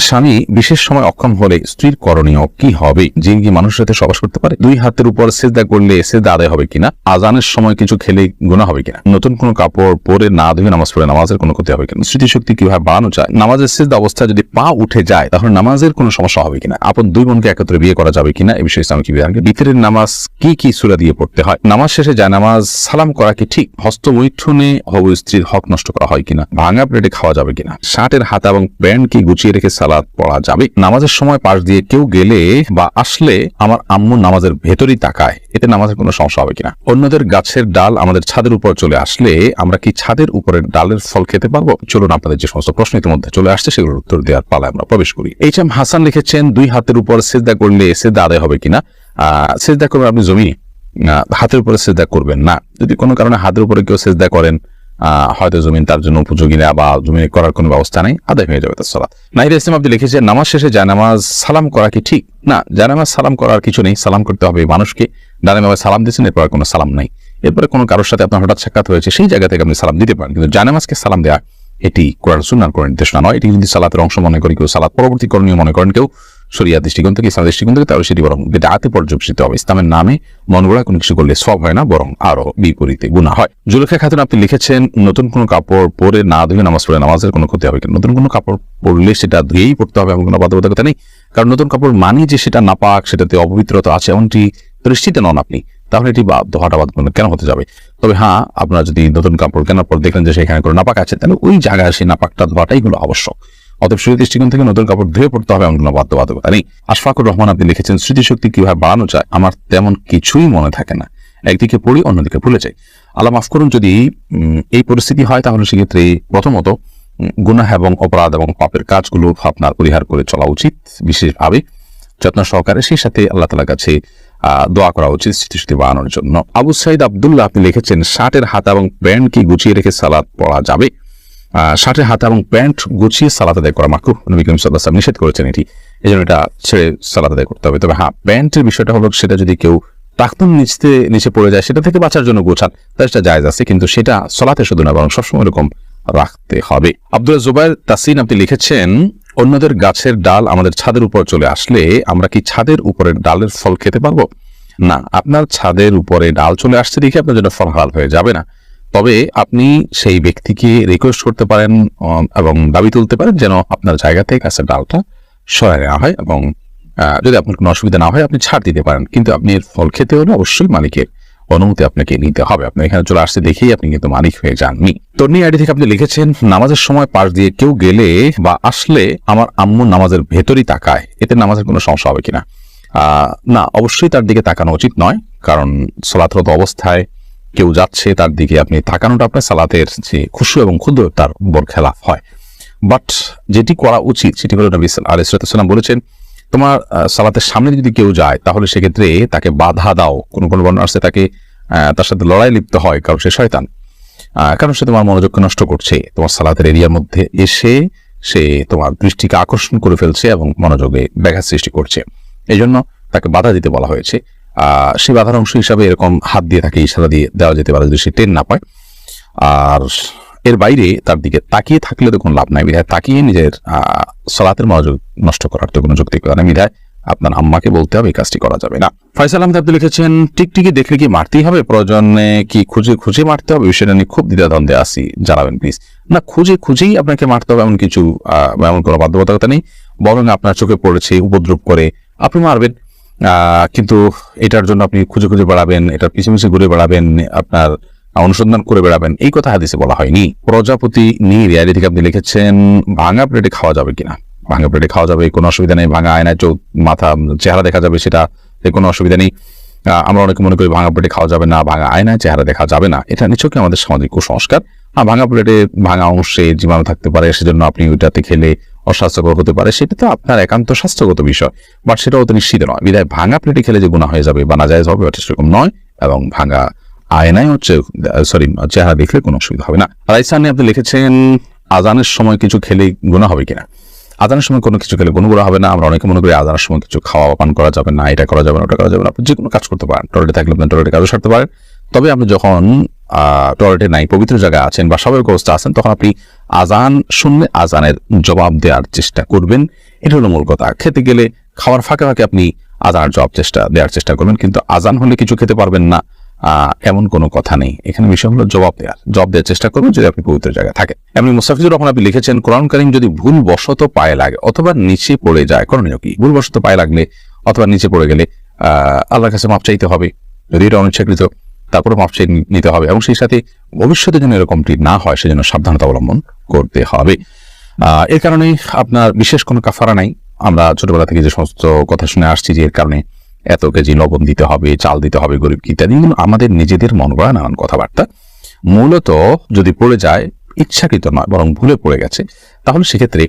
স্বামী বিশেষ সময় অক্ষম হলে স্ত্রীর করণীয় কি হবে? যিনি কি মানুষের সাথে সবাস করতে পারে? দুই হাতের উপর সেজদা করলে সেজদা আদায় হবে কিনা? আজানের সময় কিছু খেলে গুনাহ হবে কিনা? নতুন কোনো কাপড় পরে না ধুয়ে নামাজ পড়ে নামাজের কোনো ক্ষতি হবে কিনা? স্মৃতিশক্তি কিভাবে বাড়ানো যায়? নামাজের সেজদা অবস্থায় যদি পা উঠে যায় তাহলে নামাজের কোনো সমস্যা হবে কিনা? আপন দুই বোনকে একত্রে বিয়ে করা যাবে কিনা? এই বিষয়ে ইসলাম কি বিধান? বিতরের নামাজ কি সূরা দিয়ে পড়তে হয়? নামাজ শেষে যায় নামাজ সালাম করা কি ঠিক? হস্তমৈথুনে হবু স্ত্রীর হক নষ্ট করা হয় কিনা? ভাঙা প্লেটে খাওয়া যাবে কিনা? শার্টের হাতা এবং প্যান্ট কি গুছিয়ে রেখে সালাত পড়া যাবে? নামাজের সময় পাশ দিয়ে কেউ গেলে বা আসলে আমার আম্মু নামাজের ভেতরই তাকায়, এতে নামাজের কোনো সমস্যা হবে কিনা? অন্যদের গাছের ডাল আমাদের ছাদের উপর চলে আসলে আমরা কি ছাদের উপরের ডালের ফল খেতে পারবো? চলুন আপনাদের যে সমস্ত প্রশ্ন ইতিমধ্যে চলে আসছে সেগুলোর উত্তর দেওয়ার পালায় আমরা প্রবেশ করি। এইচ.এম. হাসান লিখেছেন, দুই হাতের উপর সেজদা করলে সেজদা আদায় হবে কিনা? সেজদা করবেন আপনি জমি, হাতের উপরে সেজদা করবেন না। যদি কোনো কারণে হাতের উপরে কেউ সেজদা করেন, হয়তো জমিন তার জন্য উপযোগী না বা জমিন করার কোনো ব্যবস্থা নেই, আদায় হয়ে যাবে তার সালাত। নাহিদ ইসলাম আপনি লিখেছেন, নামাজ শেষে জায়নামাজ সালাম করা কি ঠিক? না, জায়নামাজ সালাম করার কিছু নেই। সালাম করতে হবে মানুষকে। ডানে সালাম দিচ্ছেন, এরপর কোনো সালাম নাই। এরপরে কোনো কারোর সাথে আপনার হঠাৎ সাক্ষাৎ হয়েছে, সেই জায়গা থেকে আপনি সালাম দিতে পারেন, কিন্তু জায়নামাজকে সালাম দেওয়া এটি কোরআন সুন্নাহর কোনো নির্দেশনা নয়। এটি যদি সালাতের অংশ মনে করি কেউ, সালাত পরবর্তী করণীয় মনে করেন কেউ, শরিয়া দৃষ্টিকোণ থেকে, ইসলামের দৃষ্টিকোণ থেকে, তাহলে সেটি বরং বিদআতে পর্যবেসিত হবে। ইসলামের নামে মন গড়া কোনো কিছু করলে সওয়াব হয় না, বরং আরো বিপরীতে গুনাহ হয়। জুলেখা খাতুন আপনি লিখেছেন, নতুন কোনো কাপড় পরে না ধুয়ে নামাজ পড়ে নামাজের কোনো ক্ষতি হবে কিনা? নতুন কোনো কাপড় পরলে সেটা ধুয়েই পড়তে হবে এমন কোনো বাধ্যবাধকতা নেই। কারণ নতুন কাপড় মানে যে সেটা নাপাক, সেটাতে অপবিত্রতা আছে এমনটি দৃষ্টিতে নন আপনি, তাহলে এটি হঠাৎ কেন হতে যাবে? তবে হ্যাঁ, আপনারা যদি নতুন কাপড় কেনার পর দেখলেন যে সেখানে কোনো নাপাক আছে, তাহলে ওই জায়গায় সেই নাপাকটা ধোয়াটাই হলো আবশ্যক। অতএব শরীর দৃষ্টিকোণ থেকে নতুন কাপড় ধুয়ে পড়তে হবে এমন কোনো বাধ্যবাধকতা নেই। আশফাকুর রহমান আপনি লিখেছেন, স্মৃতিশক্তি কিভাবে বাড়ানো যায়? আমার তেমন কিছুই মনে থাকে না, একদিকে পড়ি অন্যদিকে ভুলে যাই। আল্লাহ মাফ করুন, যদি এই পরিস্থিতি হয় তাহলে সেক্ষেত্রে প্রথমত গুনাহ এবং অপরাধ এবং পাপের কাজগুলো আপনার পরিহার করে চলা উচিত বিশেষভাবে যত্ন সহকারে। সেই সাথে আল্লাহ তাআলার কাছে দোয়া করা উচিত স্মৃতিশক্তি বাড়ানোর জন্য। আবু সাইদ আব্দুল্লাহ আপনি লিখেছেন, শার্টের হাতা এবং প্যান্ট কি গুছিয়ে রেখে সালাত পড়া যাবে? শার্টের হাতা এবং প্যান্ট গুছিয়ে সালাত আদায় করা মাকরুহ, নবী করিম সাল্লাল্লাহু আলাইহি ওয়াসাল্লাম নিষেধ করেছেন এটি, এজন্য এটা ছেড়ে সালাত আদায় করতে হবে। তবে হ্যাঁ, প্যান্টের বিষয়টা হলো সেটা যদি কেউ টাকনুন নিচে পড়ে যায়, সেটা থেকে বাঁচার জন্য গোছান, তাহলে সেটা জায়েজ আছে, কিন্তু সেটা সালাতে শুধু না বরং সবসময় এরকম রাখতে হবে। আব্দুল জুবাইর তাসিন আপনি লিখেছেন, অন্যদের গাছের ডাল আমাদের ছাদের উপর চলে আসলে আমরা কি ছাদের উপরের ডালের ফল খেতে পারবো? না, আপনার ছাদের উপরে ডাল চলে আসছে দেখে আপনার জন্য ফল হালাল হয়ে যাবে না। তবে আপনি সেই ব্যক্তিকে রিকোয়েস্ট করতে পারেন এবং দাবি তুলতে পারেন যেন আপনার জায়গা থেকে গাছের ডালটা সরায় নেওয়া হয়, এবং যদি আপনার কোনো অসুবিধা না হয় আপনি ছাড় দিতে পারেন, কিন্তু আপনি এর ফল খেতে হলে অবশ্যই মালিকের অনুমতি আপনাকে নিতে হবে। আপনি এখানে চলে আসতে দেখেই আপনি কিন্তু মালিক হয়ে যাননি। তন্নি আইডি থেকে আপনি লিখেছেন, নামাজের সময় পাশ দিয়ে কেউ গেলে বা আসলে আমার আম্মু নামাজের ভেতরই তাকায়, এতে নামাজের কোনো সমস্যা হবে কিনা? না, অবশ্যই তার দিকে তাকানো উচিত নয়, কারণ সালাতরত অবস্থায় কেউ যাচ্ছে তার দিকে আপনি তাকানোটা আপনার সালাতের যে খুশু এবং ক্ষুদ্র তার বর খেলাফ হয়। বাট যেটি করা উচিত সেটি হলো, নবী আলাইহিস সালাম বলেছেন, তোমার সালাতের সামনে যদি কেউ যায় তাহলে সেক্ষেত্রে তাকে বাধা দাও। কোন বর্ণনা আছে তাকে তার সাথে লড়াই লিপ্ত হয়, কারণ সে শয়তান, কারণ সে তোমার মনোযোগকে নষ্ট করছে, তোমার সালাতের এরিয়ার মধ্যে এসে সে তোমার দৃষ্টিকে আকর্ষণ করে ফেলছে এবং মনোযোগে ব্যাঘাত সৃষ্টি করছে। এই জন্য তাকে বাধা দিতে বলা হয়েছে। সে বাধার অংশ হিসাবে এরকম হাত দিয়ে তাকে ইশারা দিয়ে দেওয়া যেতে পারে যদি সে টেন না পায়। আর এর বাইরে তার দিকে তাকিয়ে থাকলে তো কোনো লাভ নাই, বিধায় তাকিয়ে নিজের সালাতের মনোযোগ নষ্ট করার তো কোনো যৌক্তিকতা নেই, বিধায় আপনার আম্মাকে বলতে হবে এই কাজটি করা যাবে না। ফয়সাল আহমেদ আপনি লিখেছেন, টিকটিকি দেখলে কি মারতেই হবে? প্রয়োজনে কি খুঁজে মারতে হবে? বিষয়টা নিয়ে খুব দ্বিধাদ্বন্দ্বে আছি, জানাবেন প্লিজ। না, খুঁজেই আপনাকে মারতে হবে এমন কিছু এমন কোনো বাধ্যবাধকতা নেই, বরং আপনার চোখে পড়েছে উপদ্রব করে আপনি মারবেন, কিন্তু এটার জন্য আপনি খুঁজে বেড়াবেন, এটার পিছিয়ে ঘুরে বেড়াবেন, আপনার অনুসন্ধান করে বেড়াবেন, এই কথা হাদিসে বলা হয়নি। প্রজাপতি নীর আইডি থেকে আপনি লিখেছেন, ভাঙা প্লেটে খাওয়া যাবে কিনা? ভাঙা প্লেটে খাওয়া যাবে, কোনো অসুবিধা নেই। ভাঙা আয়নায় মাথা চেহারা দেখা যাবে, সেটা কোনো অসুবিধা নেই। আমরা অনেকে মনে করি ভাঙা প্লেটে খাওয়া যাবে না, ভাঙা আয়নায় চেহারা দেখা যাবে না, এটা নিছকই আমাদের সামাজিক কুসংস্কার। ভাঙা প্লেটে ভাঙা অংশে জীবাণু থাকতে পারে, সেজন্য আপনি ওইটাতে খেলে অস্বাস্থ্যকর হতে পারে, সেটা তো আপনার একান্ত স্বাস্থ্যগত বিষয়, বাট সেটাও তো নিশ্চিত নয়, বিধায় ভাঙা প্লেটে খেলে যে গুনাহ হয়ে যাবে বা নাজায়েজ হবে ওটা সেরকম নয়, এবং ভাঙা আয়নায় চেহারা দেখলে কোনো অসুবিধা হবে না। রাইসানি আপনি লিখেছেন, আজানের সময় কিছু খেলে গুনাহ হবে কিনা? আজানের সময় কোনো কিছু খেলে কোনো গুনাহ হবে না। আমরা অনেকে মনে করি আজানের সময় কিছু খাওয়া পান করা যাবে না, এটা করা যাবে না, ওটা করা যাবে না। আপনি যে কোনো কাজ করতে পারেন, টয়লেটে থাকলে আপনি টয়লেটে কাজও সারতে পারেন। তবে আপনি যখন টয়লেটে নাই, পবিত্র জায়গায় আছেন বা স্বাভাবিক অবস্থা আছেন, তখন আপনি আজান শুনলে আজানের জবাব দেওয়ার চেষ্টা করবেন। এটা হলো মূল কথা। খেতে গেলে খাওয়ার ফাঁকে ফাঁকে আপনি আজানের জবাব দেওয়ার চেষ্টা করবেন, কিন্তু আজান হলে কিছু খেতে পারবেন না এমন কোনো কথা নেই। এখানে বিষয় হলো জবাব দেওয়ার চেষ্টা করবেন যদি আপনি পবিত্র জায়গায় থাকেন। এমনি মুস্তাফিজুর রহমান আপনি লিখেছেন, কোরআন কারীম যদি ভুলবশত পায়ে লাগে অথবা নিচে পড়ে যায়, করণীয় কি? ভুলবশত পায়ে লাগলে অথবা নিচে পড়ে গেলে আল্লাহর কাছে মাপ চাইতে হবে, যদি এটা অনিচ্ছাকৃত, তারপরে মাপ চাই নিতে হবে, এবং সেই সাথে ভবিষ্যতে যেন এরকমটি না হয় সেজন্য সাবধানতা অবলম্বন করতে হবে। এর কারণে আপনার বিশেষ কোনো কাফারা নাই। আমরা ছোটবেলা থেকে যে সমস্ত কথা শুনে আসছি যে এর কারণে এত কেজি লবণ দিতে হবে, চাল দিতে হবে গরিব ইত্যাদি, আমাদের নিজেদের মন গড়া নানান কথাবার্তা। মূলত যদি পড়ে যায়, ইচ্ছাকৃত নয় বরং ভুলে পড়ে গেছে, তাহলে সেক্ষেত্রে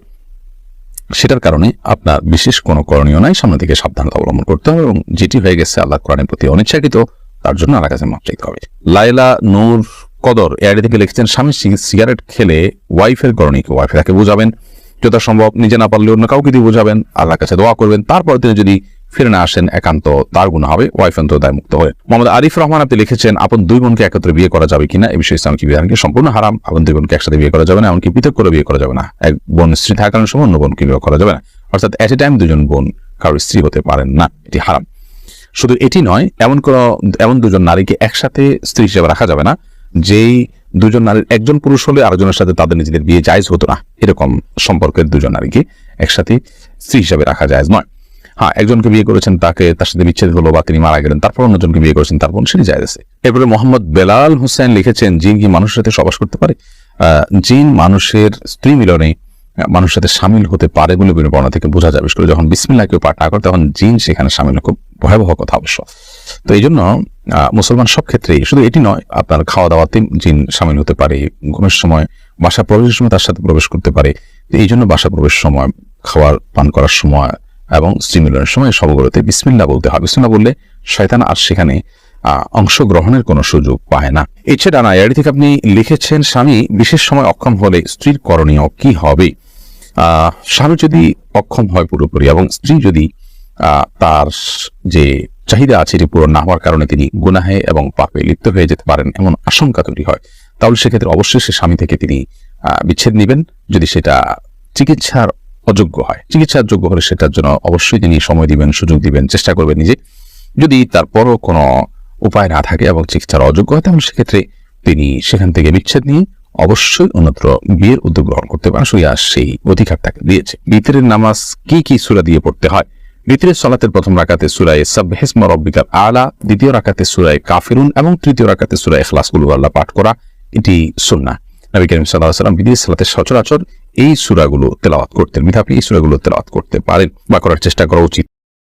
সেটার কারণে আপনার বিশেষ কোনো করণীয় নাই, সামনে থেকে সাবধানতা অবলম্বন করতে হবে, এবং যেটি হয়ে গেছে আল্লাহ কোরআনের প্রতি অনিচ্ছাকৃত, তার জন্য আল্লাহর কাছে মাপ চাইতে হবে। লাইলা নূর কদর এআইডি থেকে লিখছেন, স্বামী সিগারেট খেলে ওয়াইফের করণীয় কি? ওয়াইফ তাকে বোঝাবেন, যথাসম্ভব নিজে না পারলে অন্য কাউকে দিয়ে বোঝাবেন, আল্লাহর কাছে দোয়া করবেন, তারপর তিনি যদি ফিরে না আসেন একান্ত তার গুনাহ হবে, ওয়াইফ অন্তত দায় মুক্ত হবে। মোহাম্মদ আরিফ রহমান আপনি লিখেছেন, আপন দুই বোনকে একত্রে বিয়ে করা যাবে কিনা? এই বিষয়ে ইসলামিক বিধান কি সম্পূর্ণ হারাম। আপন দুই বোনকে একসাথে বিয়ে করা যাবে না, এমনকি পৃথক করে বিয়ে করা যাবে না। এক বোন স্ত্রী থাকার সময় অন্য বোনকে বিয়ে করা যাবে না, অর্থাৎ এট এ টাইম দুজন বোন কারোর স্ত্রী হতে পারেন না, এটি হারাম। শুধু এটি নয়, এমন দুজন নারীকে একসাথে স্ত্রী হিসেবে রাখা যাবে না যেই দুজন নারীর একজন পুরুষ হলে আরেকজনের সাথে তাদের নিজেদের বিয়ে জায়েজ হতো না, এরকম সম্পর্কের দুজন নারীকে একসাথে স্ত্রী হিসেবে রাখা জায়েজ নয়। হ্যাঁ, একজনকে বিয়ে করেছেন, তার সাথে বিচ্ছেদ হলো বা তিনি মারা গেলেন, তারপর অন্যজনকে বিয়ে করেছেন, তারপর সেটি জায়েজ আছে। এরপরে মোহাম্মদ বেলাল হোসেন লিখেছেন, জিন কি মানুষের সাথে সবাস করতে পারে? জিন মানুষের স্ত্রী মিলনে মানুষের সাথে সামিল হতে পারে বলে বিভিন্ন বর্ণনা থেকে বোঝা যায়। বিশেষ করে যখন বিসমিল্লাহ কেউ পাঠ না করে তখন জিন সেখানে সামিল, খুব ভয়াবহ কথা অবশ্য। তো এই জন্য মুসলমান সব ক্ষেত্রেই, শুধু এটি নয়, আপনার খাওয়া দাওয়াতে জিন সামিল হতে পারে, ঘুমের সময়, বাসা প্রবেশের সময় তার সাথে প্রবেশ করতে পারে। এই জন্য বাসা প্রবেশের সময়, খাওয়ার পান করার সময় এবং স্ত্রী মিলনের সময় সবগুলোতে বিসমিল্লাহ বলতে হয়। বিসমিল্লাহ বললে শয়তান আর সেখানে অংশগ্রহণের কোনো সুযোগ পায় না। এছাড়া এআইডি থেকে আপনি লিখেছেন, স্বামী বিশেষ সময় অক্ষম হলে স্ত্রীর করণীয় কি হবে? স্বামী যদি অক্ষম হয় পুরোপুরি এবং স্ত্রী যদি তার যে চাহিদা আছে এটি পূরণ না হওয়ার কারণে তিনি গুনাহে এবং পাপে লিপ্ত হয়ে যেতে পারেন এমন আশঙ্কা তৈরি হয়, তাহলে সেক্ষেত্রে অবশ্যই সে স্বামী থেকে তিনি বিচ্ছেদ নেবেন। যদি সেটা চিকিৎসার অযোগ্য হয়, চিকিৎসার যোগ্য হলে সেটার জন্য অবশ্যই তিনি সময় দিবেন, সুযোগ দিবেন, চেষ্টা করবেন নিজে। যদি তারপরও কোনো উপায় না থাকে এবং চিকিৎসার অযোগ্য হয়, তাহলে সেক্ষেত্রে তিনি সেখান থেকে বিচ্ছেদ নিয়ে অবশ্যই অন্যত্র বিয়ের উদ্যোগ গ্রহণ করতে পারেন। শরিয়া সেই অধিকার তাকে দিয়েছে। বিতরের নামাজ কি সূরা দিয়ে পড়তে হয়? বিতরের সালাতের প্রথম রাকাতে সূরা সাব্বিহিসমা রাব্বিকাল আলা, দ্বিতীয় রাকাতে সূরা কাফিরুন এবং তৃতীয় রাকাতে সূরা ইখলাস কুল হুয়াল্লাহ পাঠ করা, এটি সুন্নাহ। নবী করিম সাল্লাল্লাহু আলাইহি ওয়াসাল্লাম বিতরের সালাতে সচরাচর এই সূরাগুলো তেলাওয়াত করতেন। আপনি এই সূরাগুলো তেলাওয়াত করতে পারেন বা করার চেষ্টা করা উচিত।